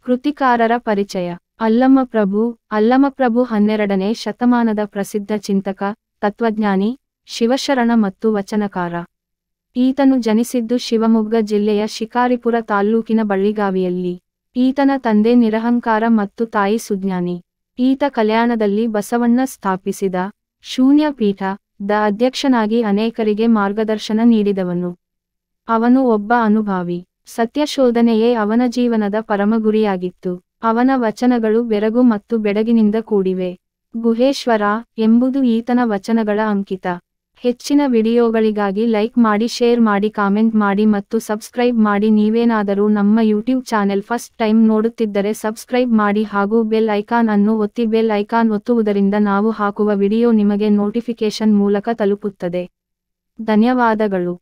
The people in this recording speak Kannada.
ಕೃತಿಕಾರರ ಪರಿಚಯ. ಅಲ್ಲಮಪ್ರಭು. ಅಲ್ಲಮಪ್ರಭು 12ನೇ ಶತಮಾನದ ಪ್ರಸಿದ್ಧ ಚಿಂತಕ, ತತ್ವಜ್ಞಾನಿ, ಶಿವಶರಣ ಮತ್ತು ವಚನಕಾರ. ಈತನು ಜನಿಸಿದ್ದು ಶಿವಮೊಗ್ಗ ಜಿಲ್ಲೆಯ ಶಿಕಾರಿಪುರ ತಾಲ್ಲೂಕಿನ ಬಳ್ಳಿಗಾವಿಯಲ್ಲಿ. ಈತನ ತಂದೆ ನಿರಹಂಕಾರ ಮತ್ತು ತಾಯಿ ಸುಜ್ಞಾನಿ. ಈತ ಕಲ್ಯಾಣದಲ್ಲಿ ಬಸವಣ್ಣ ಸ್ಥಾಪಿಸಿದ ಶೂನ್ಯ ಪೀಠ ದ ಅಧ್ಯಕ್ಷನಾಗಿ ಅನೇಕರಿಗೆ ಮಾರ್ಗದರ್ಶನ ನೀಡಿದವನು. ಅವನು ಒಬ್ಬ ಅನುಭಾವಿ. ಸತ್ಯಶೋಧನೆಯೇ ಅವನ ಜೀವನದ ಪರಮಗುರಿಯಾಗಿತ್ತು. ಅವನ ವಚನಗಳು ಬೆರಗು ಮತ್ತು ಬೆಡಗಿನಿಂದ ಕೂಡಿವೆ. ಗುಹೇಶ್ವರ ಎಂಬುದು ಈತನ ವಚನಗಳ ಅಂಕಿತ. ಹೆಚ್ಚಿನ ವಿಡಿಯೋಗಳಿಗಾಗಿ ಲೈಕ್ ಮಾಡಿ, ಶೇರ್ ಮಾಡಿ, ಕಾಮೆಂಟ್ ಮಾಡಿ ಮತ್ತು ಸಬ್ಸ್ಕ್ರೈಬ್ ಮಾಡಿ. ನೀವೇನಾದರೂ ನಮ್ಮ ಯೂಟ್ಯೂಬ್ ಚಾನೆಲ್ ಫಸ್ಟ್ ಟೈಮ್ ನೋಡುತ್ತಿದ್ದರೆ ಸಬ್ಸ್ಕ್ರೈಬ್ ಮಾಡಿ ಹಾಗೂ ಬೆಲ್ ಐಕಾನ್ ಅನ್ನು ಒತ್ತಿ. ಬೆಲ್ ಐಕಾನ್ ಒತ್ತುವುದರಿಂದ ನಾವು ಹಾಕುವ ವಿಡಿಯೋ ನಿಮಗೆ ನೋಟಿಫಿಕೇಶನ್ ಮೂಲಕ ತಲುಪುತ್ತದೆ. ಧನ್ಯವಾದಗಳು.